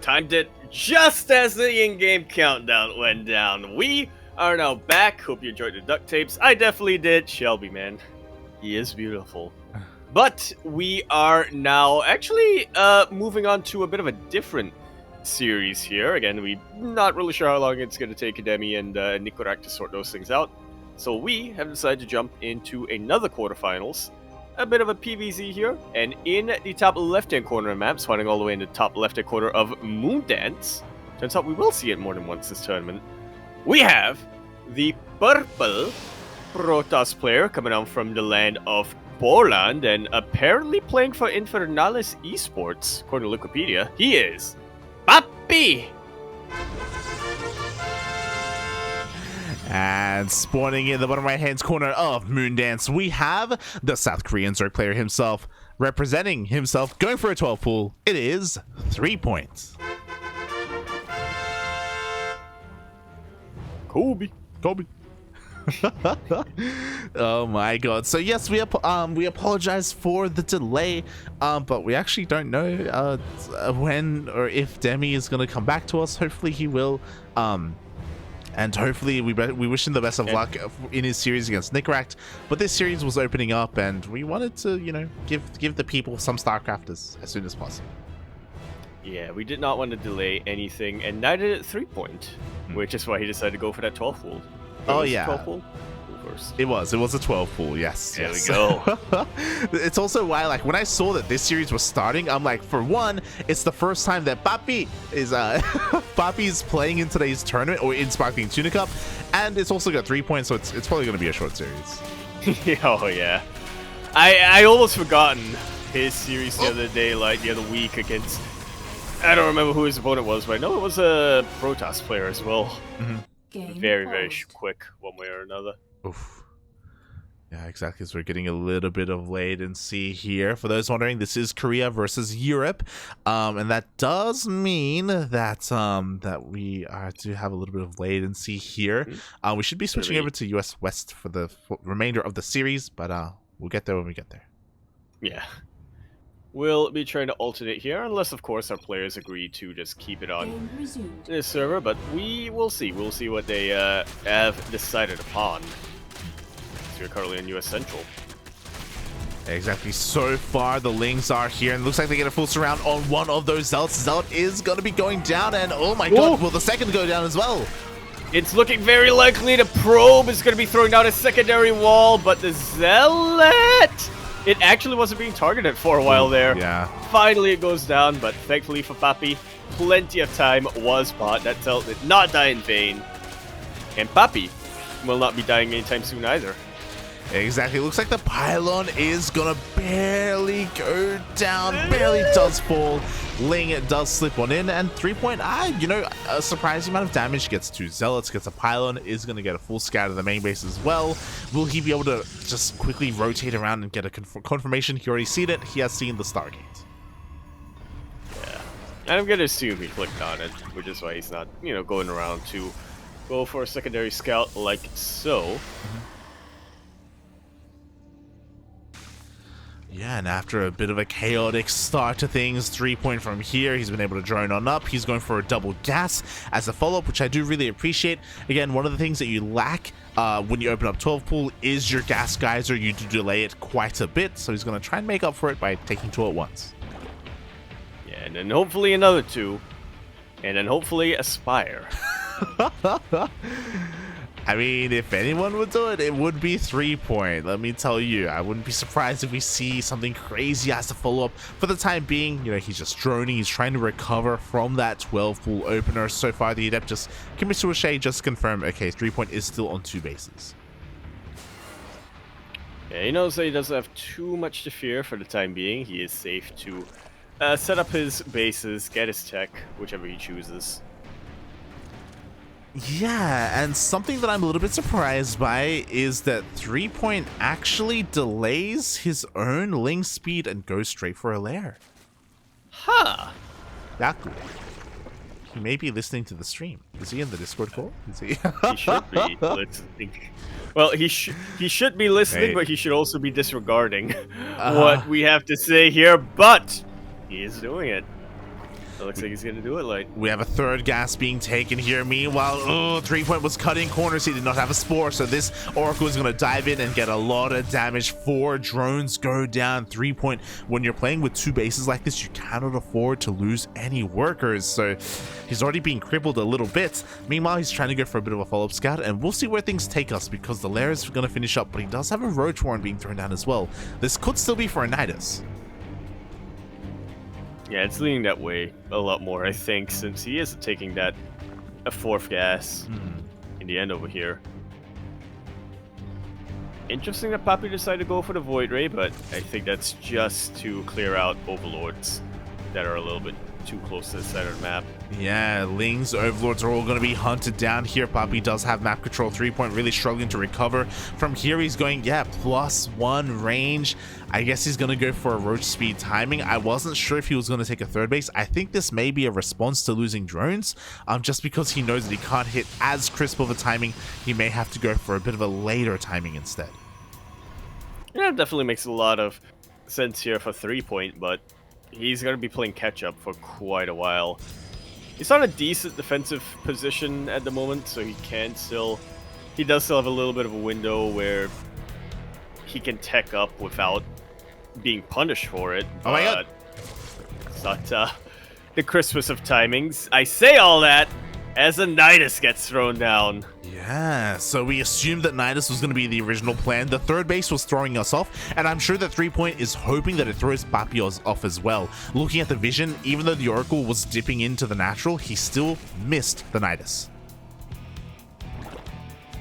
timed it just as the in-game countdown went down. We are now back. Hope you enjoyed the duct tapes. I definitely did. Shelby, man, he is beautiful. But we are now actually moving on to a bit of a different series here. Again, we're not really sure how long it's going to take Demi and Nikorak to sort those things out. So we have decided to jump into another quarterfinals. A bit of a PvZ here, and in the top left-hand corner of the map, spawning all the way in the top left-hand corner of Moondance, turns out we will see it more than once this tournament, we have the purple Protoss player coming out from the land of Poland, and apparently playing for Infernalis Esports, according to Wikipedia. He is PAPI! And spawning in the bottom right-hand corner of Moondance, we have the South Korean Zerg player himself, representing himself, going for a 12 pool. It is 3point. Kobe. Oh my god. So yes, we apologize for the delay, but we actually don't know when or if Demi is going to come back to us. Hopefully he will. And hopefully we wish him the best of luck in his series against Nikorak. But this series was opening up, and we wanted to, you know, give the people some StarCraft as soon as possible. Yeah, we did not want to delay anything, and neither did 3point, which is why he decided to go for that 12 pool. Oh yeah. 12 pool? First. It was a 12 pool, yes. There we go. It's also why, like, when I saw that this series was starting, I'm like, for one, it's the first time that PAPI is PAPI's playing in today's tournament, or in Sparkling Tuna Cup, and it's also got 3 points, so it's probably going to be a short series. Oh yeah, I almost forgotten his series the other day, like the other week against, I don't remember who his opponent was, but I know it was a Protoss player as well. Very quick, one way or another. Oof. Yeah, exactly. So we're getting a little bit of latency here. For those wondering, this is Korea versus Europe, and that does mean that that we do have a little bit of latency here. We should be switching over to US West for the remainder of the series, but we'll get there when we get there. Yeah, we'll be trying to alternate here, unless of course our players agree to just keep it on this server. But we will see. We'll see what they have decided upon. We're currently in US Central. Exactly. So far, the Lings are here, and it looks like they get a full surround on one of those Zealots. Zealot is going to be going down, and oh my god, will the second go down as well? It's looking very likely the Probe is going to be throwing down a secondary wall, but the Zealot, it actually wasn't being targeted for a while there. Yeah. Finally, it goes down, but thankfully for PAPI, plenty of time was bought. That Zealot did not die in vain, and PAPI will not be dying anytime soon either. Exactly. It looks like the pylon is gonna barely go down, barely does fall. Ling does slip on in, and 3point, you know, a surprising amount of damage. Gets 2 Zealots, gets a pylon, is gonna get a full scout of the main base as well. Will he be able to just quickly rotate around and get a confirmation? He already seen it. He has seen the Stargate. Yeah, and I'm gonna assume he clicked on it, which is why he's not, you know, going around to go for a secondary scout like so. Yeah, and after a bit of a chaotic start to things, 3point from here, he's been able to drone on up. He's going for a double gas as a follow-up, which I do really appreciate. Again, one of the things that you lack when you open up 12 pool is your gas geyser. You do delay it quite a bit, so he's going to try and make up for it by taking 2 at once. Yeah, and then hopefully another 2, and then hopefully a Spire. I mean, if anyone would do it, it would be 3point. Let me tell you, I wouldn't be surprised if we see something crazy as a follow-up. For the time being, you know, he's just droning. He's trying to recover from that 12 pool opener. So far, the Adept just commits to a shade, just confirm, okay, 3point is still on 2 bases. Yeah, he knows that he doesn't have too much to fear for the time being. He is safe to set up his bases, get his tech, whichever he chooses. Yeah, and something that I'm a little bit surprised by is that 3point actually delays his own Ling speed and goes straight for a lair. Huh. Yaku. He may be listening to the stream. Is he in the Discord call? Is he? He should be listening. Well, he should be listening, but he should also be disregarding what we have to say here, but he is doing it. It looks like he's gonna do it, like. We have a third gas being taken here. Meanwhile, 3-point was cutting corners. He did not have a spore, so this Oracle is going to dive in and get a lot of damage. 4 drones go down. 3-point. When you're playing with 2 bases like this, you cannot afford to lose any workers. So he's already being crippled a little bit. Meanwhile, he's trying to go for a bit of a follow-up scout, and we'll see where things take us because the lair is going to finish up, but he does have a roach warren being thrown down as well. This could still be for a Nidus. Yeah, it's leaning that way a lot more, I think, since he is taking that a 4th gas in the end over here. Interesting that PAPI decided to go for the Void Ray, but I think that's just to clear out Overlords that are a little bit too close to the center of the map. Yeah, Ling's Overlords are all going to be hunted down here. PAPI does have map control. 3-point really struggling to recover. From here, he's going, +1 range. I guess he's going to go for a roach speed timing. I wasn't sure if he was going to take a third base. I think this may be a response to losing drones. Just because he knows that he can't hit as crisp of a timing, he may have to go for a bit of a later timing instead. Yeah, it definitely makes a lot of sense here for 3-point, but he's going to be playing catch-up for quite a while. He's on a decent defensive position at the moment, so he does still have a little bit of a window where he can tech up without being punished for it. Oh my god. It's not the crispest of timings. I say all that as a Nidus gets thrown down. Yeah, so we assumed that Nidus was going to be the original plan. The third base was throwing us off, and I'm sure that 3-point is hoping that it throws PAPI off as well. Looking at the vision, even though the Oracle was dipping into the natural, he still missed the Nidus.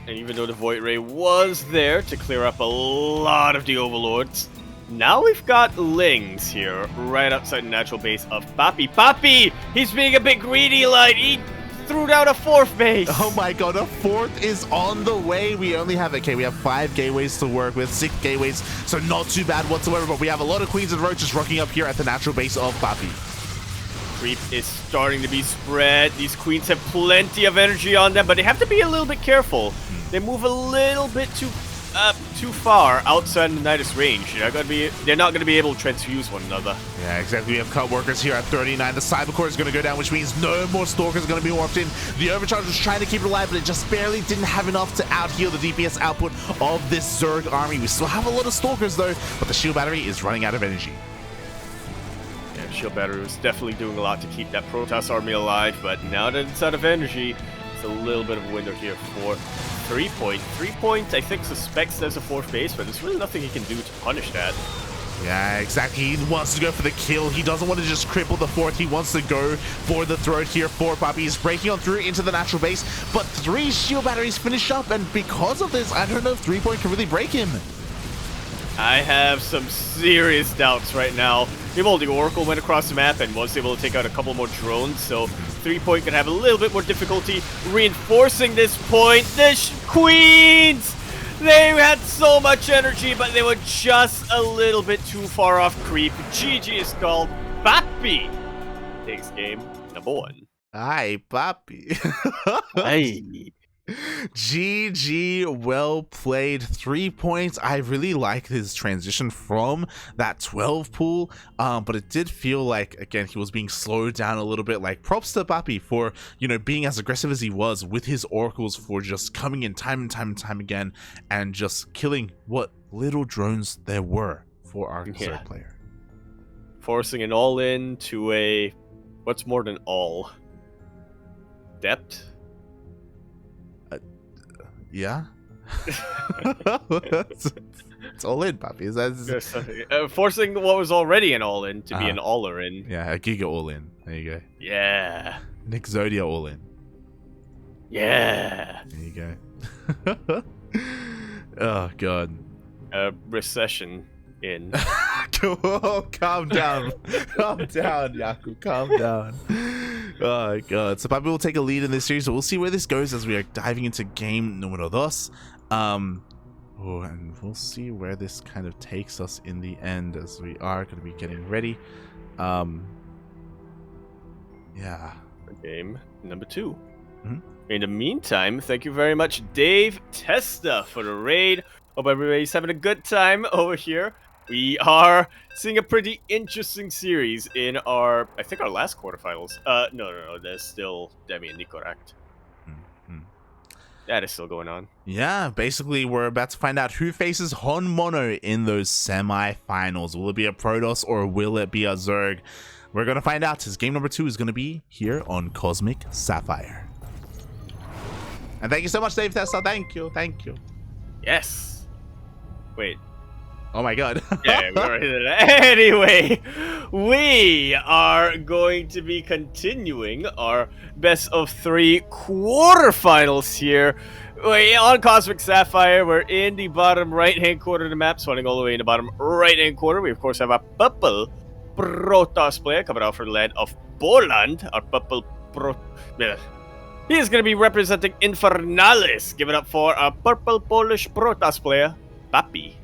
And even though the Void Ray was there to clear up a lot of the Overlords, now we've got Lings here, right outside the natural base of PAPI. PAPI! He's being a bit greedy, like, he threw down a 4th base! Oh my god, a 4th is on the way. We only have, we have 5 gateways to work with, 6 gateways, so not too bad whatsoever, but we have a lot of Queens and Roaches rocking up here at the natural base of PAPI. Creep is starting to be spread. These Queens have plenty of energy on them, but they have to be a little bit careful. They move a little bit too far outside the Nidus range. They're not going to be able to transfuse one another. Yeah, exactly. We have cut workers here at 39. The Cybercore is going to go down, which means no more Stalkers are going to be warped in. The Overcharge was trying to keep it alive, but it just barely didn't have enough to out-heal the DPS output of this Zerg army. We still have a lot of Stalkers, though, but the shield battery is running out of energy. Yeah, shield battery was definitely doing a lot to keep that Protoss army alive, but now that it's out of energy, it's a little bit of a window here for 3-point. 3-point, I think, suspects there's a 4th base, but there's really nothing he can do to punish that. Yeah, exactly. He wants to go for the kill. He doesn't want to just cripple the 4th. He wants to go for the throat here for PAPI. He's breaking on through into the natural base, but 3 shield batteries finish up, and because of this, I don't know if 3-point can really break him. I have some serious doubts right now. The Oracle went across the map and was able to take out a couple more drones, so 3-point could have a little bit more difficulty reinforcing this point. The Queens! They had so much energy, but they were just a little bit too far off creep. GG is called. PAPI takes game number 1. Aye, PAPI. Aye. GG, well played. 3 points. I really like his transition from that 12 pool, but it did feel like, again, he was being slowed down a little bit. Like, props to PAPI for, being as aggressive as he was with his oracles, for just coming in time and time again and just killing what little drones there were for our third player. Forcing an all-in to a, what's more than all? Depth? Yeah. It's all in, PAPI. Forcing what was already an all in to be an aller in. Yeah, a Giga all in. There you go. Yeah. Nick Zodia all in. Yeah. There you go. Oh god. Recession in. Oh, calm down. Calm down, Yaku. Calm down. Oh god. So PAPI will take a lead in this series, so we'll see where this goes as we are diving into game numero dos. And we'll see where this kind of takes us in the end, as we are going to be getting ready. Yeah. Game number 2. Mm-hmm. In the meantime, thank you very much, Dave Testa, for the raid. Hope everybody's having a good time over here We are seeing a pretty interesting series in I think our last quarterfinals. No, there's still Demi and Nicorakt. Mhm. That is still going on. Yeah, basically, we're about to find out who faces Honmono in those semi-finals. Will it be a Protoss or will it be a Zerg? We're going to find out. His game number 2 is going to be here on Cosmic Sapphire. And thank you so much, Dave Tessa. Thank you. Yes. Wait. Oh my god. Yeah, we already did that. Anyway, we are going to be continuing our best of 3 quarterfinals here. On Cosmic Sapphire, we're in the bottom right-hand corner of the map, swinging all the way in the bottom right-hand corner. We, of course, have a purple Protoss player coming out from the land of Poland. Our purple He is going to be representing Infernalis. Give it up for our purple Polish Protoss player, PAPI.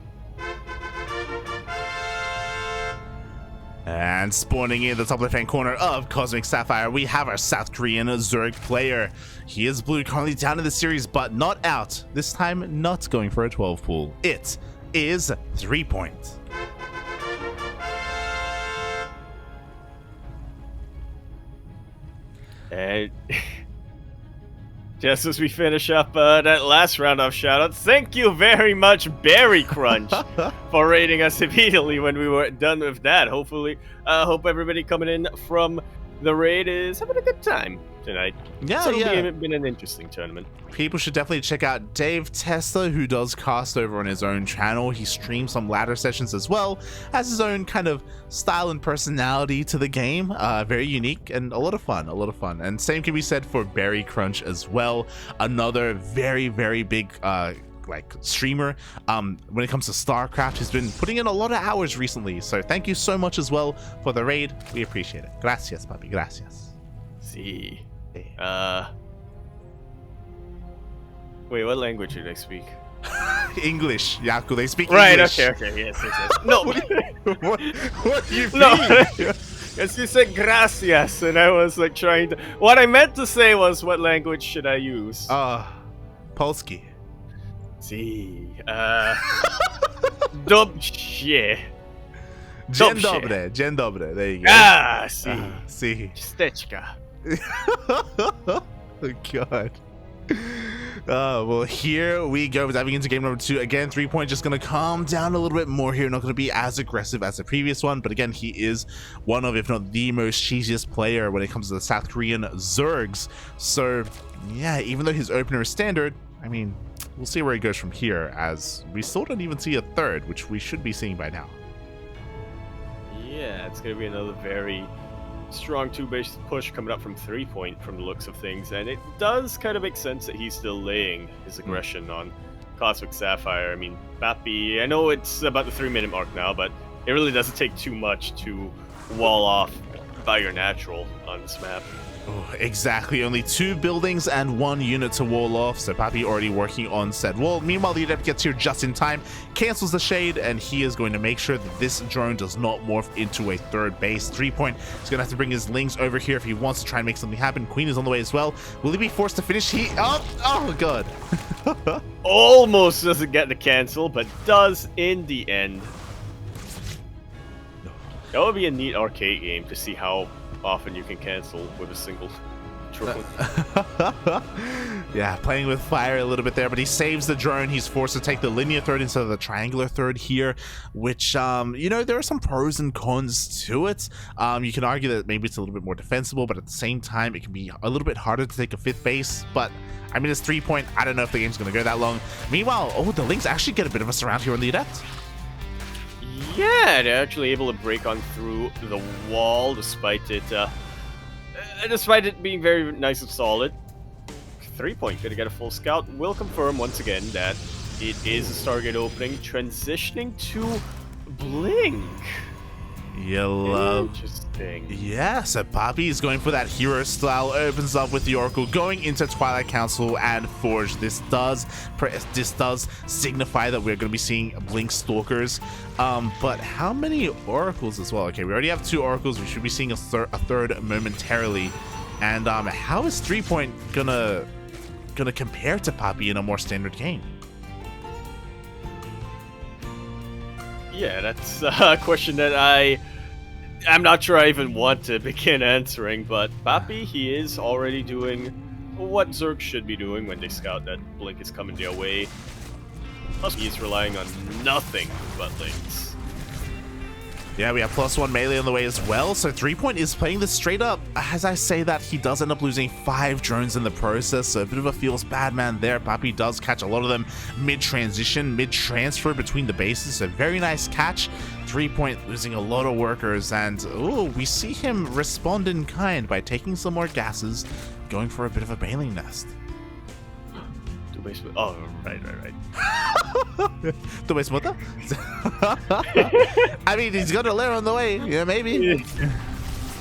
And spawning in the top left-hand corner of Cosmic Sapphire, we have our South Korean Zerg player. He is blue, currently down in the series, but not out. This time, not going for a 12 pool. It is threepoint. And just as we finish up that last round of shoutouts, thank you very much, Berry Crunch, for rating us immediately when we were done with that. Hopefully, hope everybody coming in from the raid is having a good time tonight. Yeah, It's been an interesting tournament. People should definitely check out Dave Testa, who does cast over on his own channel. He streams some ladder sessions as well, has his own kind of style and personality to the game. Very unique and a lot of fun, And same can be said for Berry Crunch as well. Another very, very big streamer when it comes to StarCraft. He's been putting in a lot of hours recently. So thank you so much as well for the raid. We appreciate it. Gracias, papi. Gracias. See. Wait, what language do they speak? English, Yaku. They speak right, English. okay, yes. No. what do you mean? No. Because you said gracias, and I was like trying to... What I meant to say was, what language should I use? Polski. See. Dobrze. Dzień dobry. There you go. See. Steczka. Oh, God. Well, here we go, diving into game number 2. Again, threepoint just going to calm down a little bit more here, not going to be as aggressive as the previous one, but again, he is one of, if not the most cheesiest player when it comes to the South Korean Zergs. So yeah, even though his opener is standard, I mean, we'll see where he goes from here, as we still don't even see a third, which we should be seeing by now. Yeah, it's going to be another very strong 2-base push coming up from threepoint from the looks of things, and it does kind of make sense that he's still laying his aggression on Cosmic Sapphire. I mean, PAPI, I know it's about the 3-minute mark now, but it really doesn't take too much to wall off by your natural on this map. Oh, exactly. Only 2 buildings and 1 unit to wall off, so Papi already working on said wall. Meanwhile, the adept gets here just in time, cancels the shade, and he is going to make sure that this drone does not morph into a 3rd base. Threepoint is going to have to bring his lings over here if he wants to try and make something happen. Queen is on the way as well. Will he be forced to finish? Oh God. Almost doesn't get the cancel, but does in the end. That would be a neat arcade game to see how often you can cancel with a single triple. Yeah, playing with fire a little bit there, but he saves the drone. He's forced to take the linear 3rd instead of the triangular 3rd here, which you know, there are some pros and cons to it. You can argue that maybe it's a little bit more defensible, but at the same time it can be a little bit harder to take a 5th base. But I mean, it's threepoint. I don't know if the game's going to go that long. Meanwhile, the Lynx actually get a bit of a surround here on the adept. Yeah, they're actually able to break on through the wall despite it being very nice and solid. Threepoint gonna get a full scout. Will confirm once again that it is a Stargate opening, transitioning to Blink. You love. Interesting. Yeah, so Papi is going for that hero style, opens up with the Oracle, going into Twilight Council and Forge. This does signify that we're going to be seeing Blink Stalkers. But how many Oracles as well? Okay, we already have 2 Oracles. We should be seeing a third momentarily. And how is threepoint gonna compare to Papi in a more standard game? Yeah, that's a question that I'm not sure I even want to begin answering, but PAPI, he is already doing what Zerg should be doing when they scout that Blink is coming their way. Plus, he is relying on nothing but links. Yeah, we have +1 melee on the way as well, so threepoint is playing this straight up. As I say that, he does end up losing 5 drones in the process, so a bit of a feels bad man there. PAPI does catch a lot of them mid-transition, mid-transfer between the bases, so very nice catch. Threepoint losing a lot of workers, and we see him respond in kind by taking some more gases, going for a bit of a bailing nest. Oh, right. The way smoother? I mean, he's got a lair on the way. Yeah, maybe.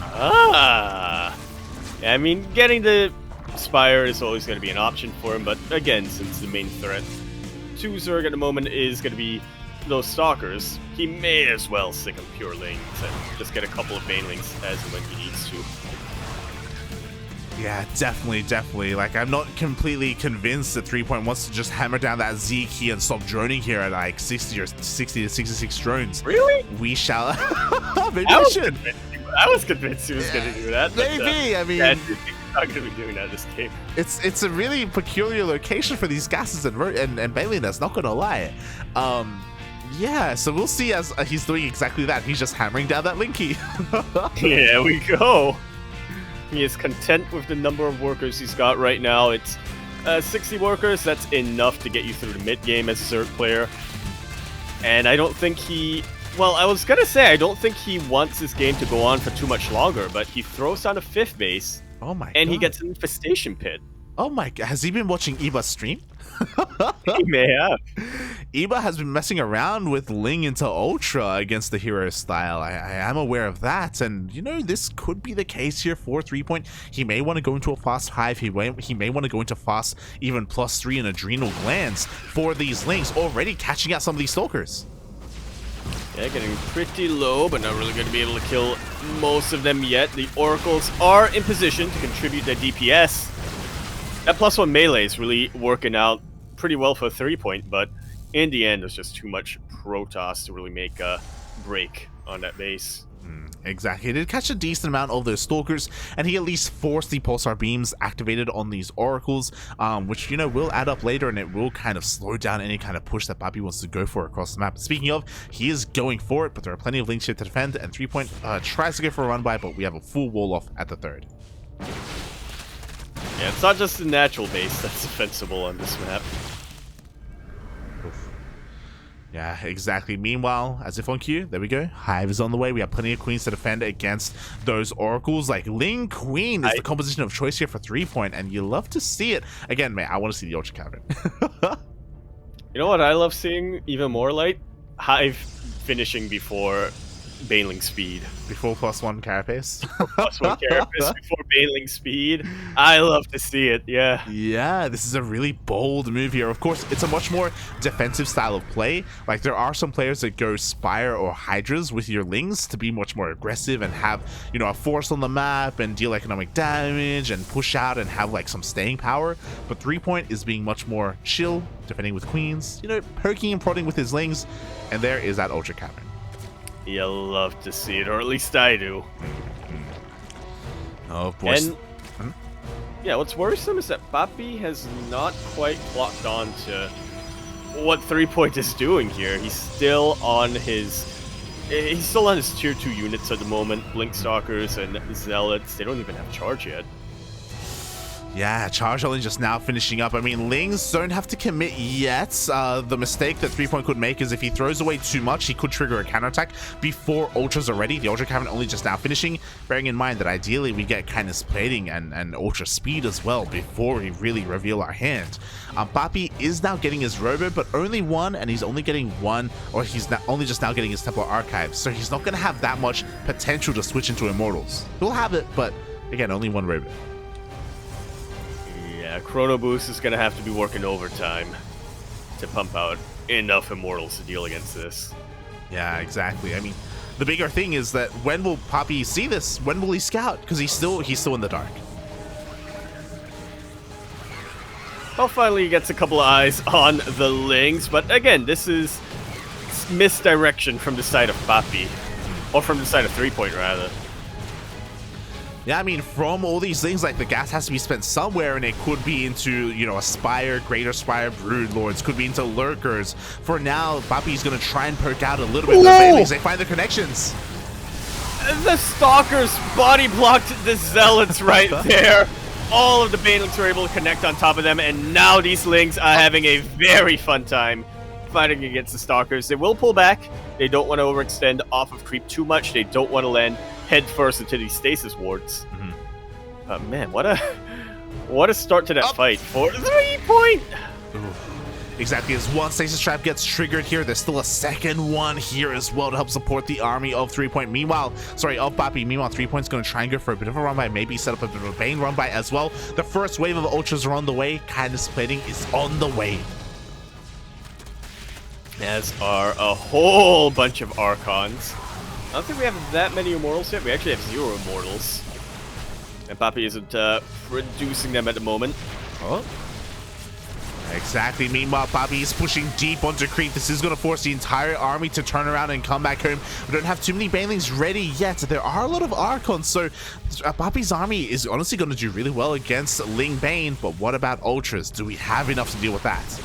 I mean, getting the Spire is always going to be an option for him, but again, since the main threat to Zerg at the moment is going to be those Stalkers, he may as well stick on pure lanes and just get a couple of Banelings as and when he needs to. Yeah, definitely. Like, I'm not completely convinced that threepoint wants to just hammer down that Z key and stop droning here at like 60 to 66 drones. Really? We shall. Maybe I we was should. I was convinced he was going to do that. Maybe. I mean, yeah, he's not going to be doing that this game. It's a really peculiar location for these gases and Bailey. That's not going to lie. Yeah, so we'll see as he's doing exactly that. He's just hammering down that link key. Here we go. He is content with the number of workers he's got right now. It's 60 workers. That's enough to get you through the mid game as a Zerg player. And I don't think he... Well, I was gonna say, I don't think he wants this game to go on for too much longer, but he throws down a 5th base. Oh my god. And he gets an infestation pit. Oh my god. Has he been watching Eba's stream? He may have. Eba has been messing around with Ling into Ultra against the hero style. I am aware of that, and you know, this could be the case here for threepoint. He may want to go into a fast hive. He may want to go into fast even +3 in adrenal glands for these Lings, already catching out some of these Stalkers. Yeah, getting pretty low, but not really going to be able to kill most of them yet. The Oracles are in position to contribute their DPS. That +1 melee is really working out pretty well for threepoint, but in the end, there's just too much Protoss to really make a break on that base. Exactly. He did catch a decent amount of those Stalkers, and he at least forced the Pulsar Beams activated on these Oracles, which, you know, will add up later, and it will kind of slow down any kind of push that PAPI wants to go for across the map. Speaking of, he is going for it, but there are plenty of links here to defend, and threepoint tries to go for a run by, but we have a full wall off at the 3rd. Yeah, it's not just the natural base that's defensible on this map. Yeah, exactly. Meanwhile, as if on cue, there we go. Hive is on the way. We have plenty of queens to defend against those oracles. Like, Ling Queen is the composition of choice here for threepoint, and you love to see it. Again, mate, I want to see the Ultra Cavern. You know what I love seeing even more, Light? Hive finishing before Baneling speed. Before +1 carapace. +1 carapace before Baneling speed. I love to see it, yeah. Yeah, this is a really bold move here. Of course, it's a much more defensive style of play. Like, there are some players that go Spire or Hydras with your Lings to be much more aggressive and have, you know, a force on the map and deal economic damage and push out and have, like, some staying power. But threepoint is being much more chill, defending with queens, you know, poking and prodding with his Lings. And there is that Ultra Cavern. You love to see it, or at least I do. Oh, boy. And, yeah, what's worrisome is that PAPI has not quite clocked on to what threepoint is doing here. He's still on his tier 2 units at the moment. Blink Stalkers and Zealots, they don't even have charge yet. Yeah, charge only just now finishing up. I mean, Lings don't have to commit yet. The mistake that threepoint could make is if he throws away too much, he could trigger a counterattack before Ultras are ready. The Ultra Cavern only just now finishing, bearing in mind that ideally we get Kindness Plating and Ultra Speed as well before we really reveal our hand. PAPI is now getting his Robo, but only one, and he's only getting one, or he's only just now getting his Templar Archive, so he's not going to have that much potential to switch into Immortals. He'll have it, but again, only one Robo. Yeah, Chrono Boost is going to have to be working overtime to pump out enough Immortals to deal against this. Yeah, exactly. I mean, the bigger thing is that when will PAPI see this? When will he scout? Because he's still in the dark. Well, finally he gets a couple of eyes on the Lings, but again, this is misdirection from the side of PAPI. Or from the side of 3-point, rather. Yeah, I mean, from all these things, like, the gas has to be spent somewhere, and it could be into, you know, Aspire, Greater Spire, Brood Lords, could be into Lurkers. For now, PAPI's gonna try and poke out a little bit. The Banelings, they find the connections. The Stalkers body blocked the Zealots right there. All of the Banelings were able to connect on top of them, and now these Lings are having a very fun time fighting against the Stalkers. They will pull back. They don't want to overextend off of creep too much. They don't want to land head first into these stasis wards. Man, what a start to that fight for 3-point. Exactly, as one stasis trap gets triggered here, there's still a second one here as well to help support the army of 3-point. Meanwhile, sorry, of PAPI. Meanwhile, 3-point's going to try and go for a bit of a run by, maybe set up a bit of a Bane run by as well. The first wave of Ultras are on the way. Kind of splitting is on the way. As are a whole bunch of Archons. I don't think we have that many Immortals yet. We actually have 0 Immortals. And PAPI isn't producing them at the moment. Oh. Exactly. Meanwhile, PAPI is pushing deep onto creep. This is going to force the entire army to turn around and come back home. We don't have too many Banelings ready yet. There are a lot of Archons, so PAPI's army is honestly going to do really well against Ling Bane. But what about Ultras? Do we have enough to deal with that?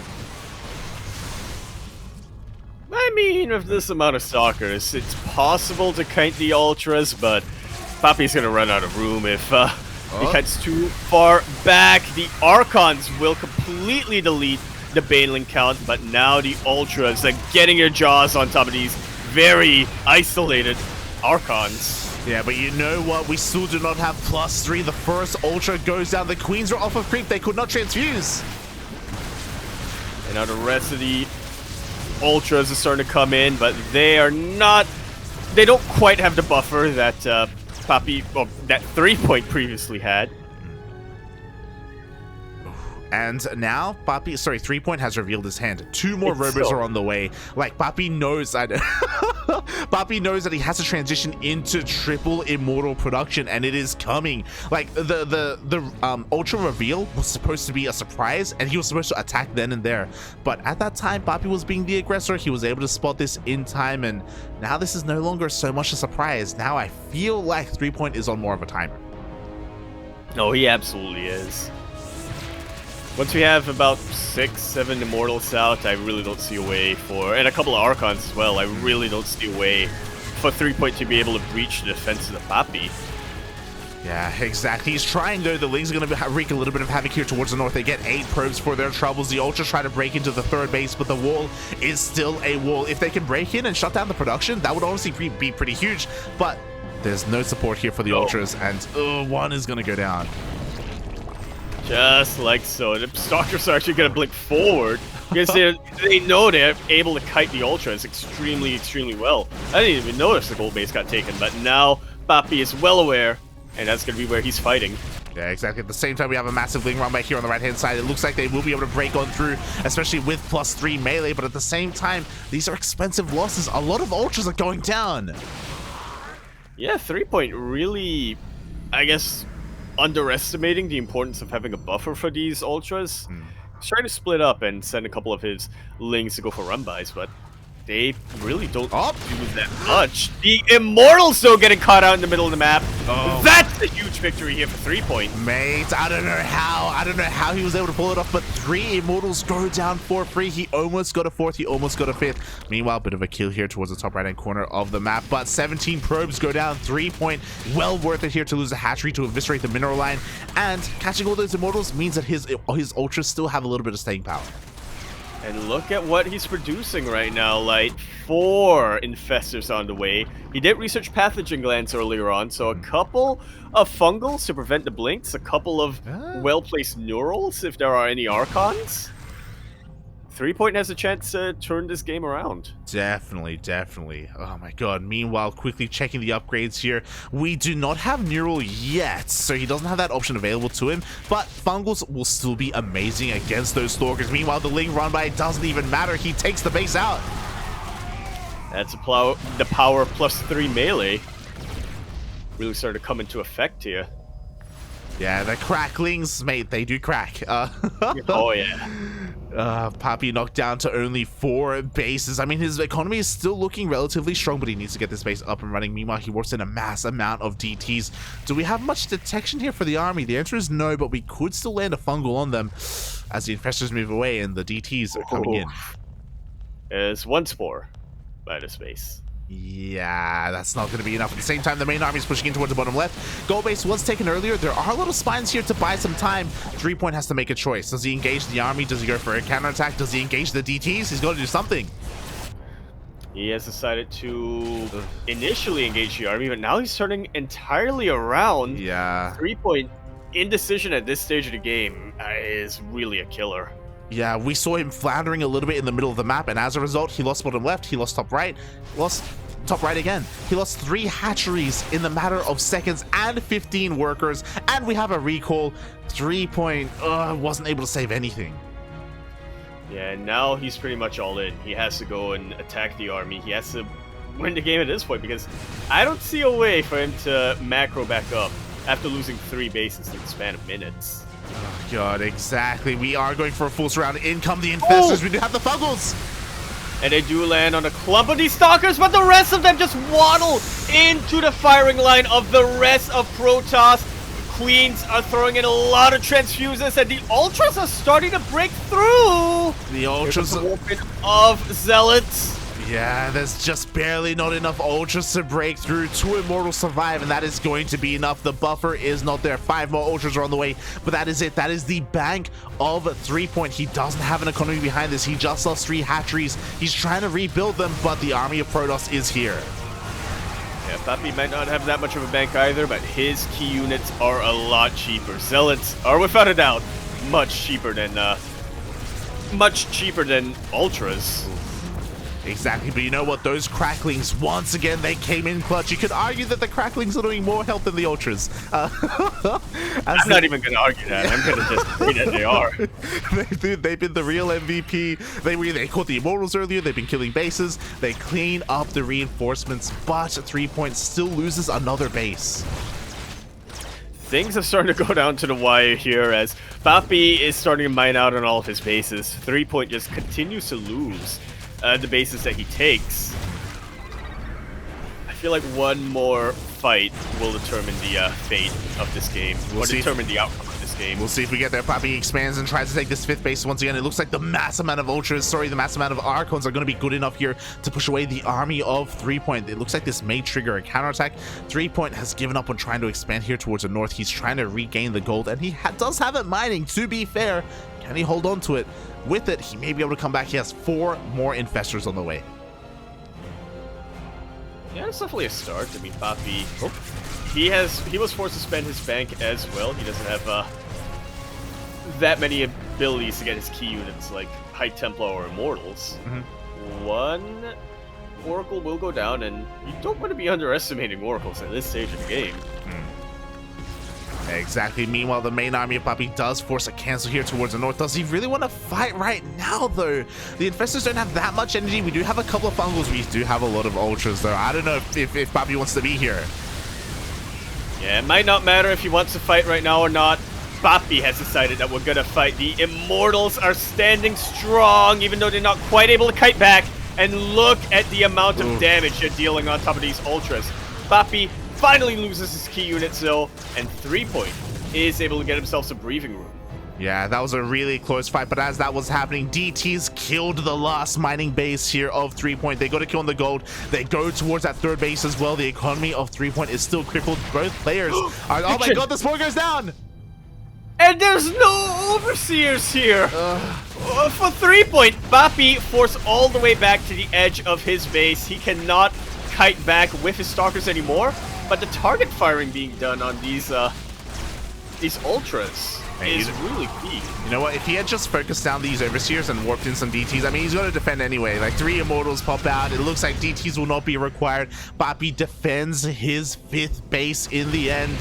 I mean, with this amount of Stalkers, it's possible to kite the Ultras, but PAPI's gonna run out of room if he kites too far back. The Archons will completely delete the Baneling count, but now the Ultras are getting your jaws on top of these very isolated Archons. Yeah, but you know what? We still do not have +3. The first Ultra goes down. The Queens are off of creep. They could not transfuse. And now the rest of the Ultras are starting to come in, but they are not. They don't quite have the buffer that PAPI, well, that 3-point previously had. And now, PAPI, sorry, 3-point has revealed his hand. 2 more robots are on the way. Like, PAPI knows that PAPI knows that he has to transition into triple immortal production, and it is coming. Like, the Ultra reveal was supposed to be a surprise, and he was supposed to attack then and there. But at that time, PAPI was being the aggressor. He was able to spot this in time, and now this is no longer so much a surprise. Now I feel like 3-point is on more of a timer. No, he absolutely is. Once we have about 6-7 Immortals out, I really don't see a way for, and a couple of Archons as well, I really don't see a way for 3-point to be able to breach the defense of the PAPI. Yeah, exactly. He's trying, though. The Ling's going to wreak a little bit of havoc here towards the north. They get 8 probes for their troubles. The Ultras try to break into the 3rd base, but the wall is still a wall. If they can break in and shut down the production, that would honestly be pretty huge, but there's no support here for the Ultras, and one is going to go down. Just like so. The Stalkers are actually going to blink forward because they know they're able to kite the Ultras extremely, extremely well. I didn't even notice the gold base got taken, but now PAPI is well aware, and that's going to be where he's fighting. Yeah, exactly. At the same time, we have a massive Ling run right here on the right-hand side. It looks like they will be able to break on through, especially with +3 melee, but at the same time, these are expensive losses. A lot of Ultras are going down. Yeah, 3-point really, I guess, underestimating the importance of having a buffer for these Ultras. He's trying to split up and send a couple of his Lings to go for run-bys, but they really don't do that much. The Immortals, though, getting caught out in the middle of the map. That's a huge victory here for 3-point. Mate, I don't know how he was able to pull it off, but 3 Immortals go down for free. He almost got a 4th, he almost got a 5th. Meanwhile, bit of a kill here towards the top right-hand corner of the map, but 17 probes go down. 3-point, well worth it here to lose the hatchery, to eviscerate the mineral line, and catching all those Immortals means that his Ultras still have a little bit of staying power. And look at what he's producing right now, like 4 Infestors on the way. He did research pathogen glands earlier on, so a couple of fungals to prevent the blinks, a couple of well-placed neurals if there are any Archons. 3-point has a chance to turn this game around. Definitely, definitely. Oh my god. Meanwhile, quickly checking the upgrades here. We do not have Neural yet, so he doesn't have that option available to him, but Fungals will still be amazing against those Stalkers. Meanwhile, the Ling run by doesn't even matter. He takes the base out. That's the power +3 melee. Really started to come into effect here. Yeah, the cracklings, mate, they do crack. Oh, yeah. PAPI knocked down to only 4 bases. I mean, his economy is still looking relatively strong, but he needs to get this base up and running. Meanwhile, he works in a mass amount of DTs. Do we have much detection here for the army? The answer is no, but we could still land a fungal on them as the infestors move away and the DTs are coming in. There's 1 spore by the space. Yeah, that's not going to be enough. At the same time, the main army is pushing in towards the bottom left. Goal base was taken earlier. There are little spines here to buy some time. Threepoint has to make a choice. Does he engage the army? Does he go for a counterattack? Does he engage the DTs? He's going to do something. He has decided to initially engage the army, but now he's turning entirely around. Yeah. Threepoint indecision at this stage of the game is really a killer. Yeah, we saw him floundering a little bit in the middle of the map, and as a result, he lost bottom left, he lost top right, lost top right again. He lost 3 hatcheries in the matter of seconds and 15 workers, and we have a recall. Threepoint wasn't able to save anything. Yeah, and now he's pretty much all in. He has to go and attack the army. He has to win the game at this point, because I don't see a way for him to macro back up after losing 3 bases in the span of minutes. Oh god, exactly. We are going for a full surround. In come the infestors. We do have the fuggles. And they do land on a clump of these stalkers, but the rest of them just waddle into the firing line of the rest of Protoss. Queens are throwing in a lot of transfuses, and the Ultras are starting to break through. The Ultras of Zealots. Yeah, there's just barely not enough Ultras to break through. 2 Immortals survive, and that is going to be enough. The buffer is not there. 5 more Ultras are on the way, but that is it. That is the bank of Threepoint. He doesn't have an economy behind this. He just lost 3 hatcheries. He's trying to rebuild them, but the army of Protoss is here. Yeah, PAPI might not have that much of a bank either, but his key units are a lot cheaper. Zealots are without a doubt much cheaper than Ultras. Exactly, but you know what? Those Cracklings, once again, they came in clutch. You could argue that the Cracklings are doing more help than the Ultras. I'm not even going to argue that. I'm going to just say that they are. They've been the real MVP. They caught the Immortals earlier. They've been killing bases. They clean up the reinforcements, but Threepoint still loses another base. Things are starting to go down to the wire here as PAPI is starting to mine out on all of his bases. Threepoint just continues to lose the bases that he takes. I feel like one more fight will determine the fate of this game. Determine the outcome of this game. We'll see if we get there. PAPI expands and tries to take this 5th base once again. It looks like the mass amount of Ultras, the mass amount of Archons are going to be good enough here to push away the army of Threepoint. It looks like this may trigger a counterattack. Threepoint has given up on trying to expand here towards the north. He's trying to regain the gold, and he does have it mining, to be fair. Can he hold on to it? With it, he may be able to come back. He has 4 more infestors on the way. Yeah, it's definitely a start. I mean, PAPI, he was forced to spend his bank as well. He doesn't have that many abilities to get his key units like High Templar or Immortals. One Oracle will go down, and you don't want to be underestimating Oracles at this stage of the game. Exactly. Meanwhile, the main army of PAPI does force a cancel here towards the north. Does he really want to fight right now, though? The infestors don't have that much energy. We do have a couple of fungals. We do have a lot of Ultras, though. I don't know if PAPI wants to be here. Yeah, it might not matter if he wants to fight right now or not. PAPI has decided that we're going to fight. The Immortals are standing strong, even though they're not quite able to kite back. And look at the amount of damage they're dealing on top of these Ultras. PAPI finally loses his key units though, and Threepoint is able to get himself some breathing room. Yeah, that was a really close fight, but as that was happening, DTs killed the last mining base here of Threepoint. They got to kill on the gold. They go towards that 3rd base as well. The economy of Threepoint is still crippled. Both players are... Oh my god, the spore goes down! And there's no Overseers here! For Threepoint, PAPI forced all the way back to the edge of his base. He cannot kite back with his Stalkers anymore, but the target firing being done on these Ultras is really key. You know what? If he had just focused down these Overseers and warped in some DTs, I mean, he's going to defend anyway. Like, 3 Immortals pop out. It looks like DTs will not be required. PAPI defends his 5th base in the end.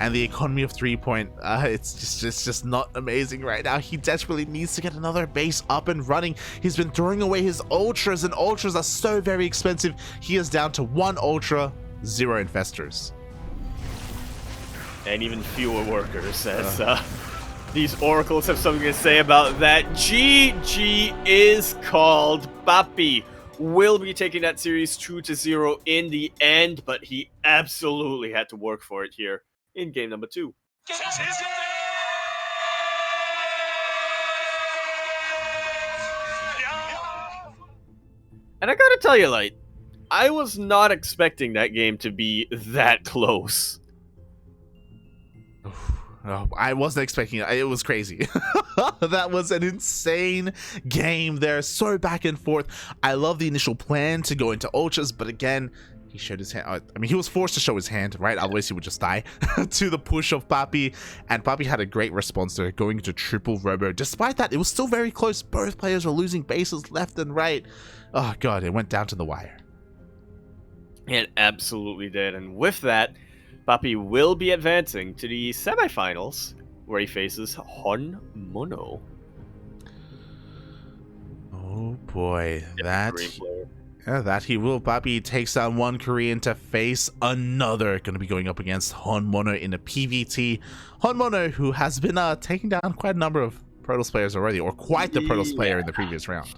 And the economy of Threepoint, it's just not amazing right now. He desperately needs to get another base up and running. He's been throwing away his Ultras, and Ultras are so very expensive. He is down to 1 Ultra, 0 infestors. And even fewer workers as These oracles have something to say about that. GG is called. PAPI will be taking that series 2-0 in the end, but he absolutely had to work for it here in game number 2. And I gotta tell you, Light, I was not expecting that game to be that close. Oh, I wasn't expecting it. It was crazy. That was an insane game there. So back and forth. I love the initial plan to go into ultras, but again, he showed his hand. I mean, he was forced to show his hand, right? Otherwise, he would just die to the push of PAPI. And PAPI had a great response there, going into triple robo. Despite that, it was still very close. Both players were losing bases left and right. Oh, God, it went down to the wire. It absolutely did. And with that, PAPI will be advancing to the semifinals, where he faces Hon Mono. Oh boy, that he will. PAPI takes down one Korean to face another. Going to be going up against Hon Mono in the PvT. Hon Mono, who has been taking down quite a number of Protoss players already, or quite the Protoss player in the previous round.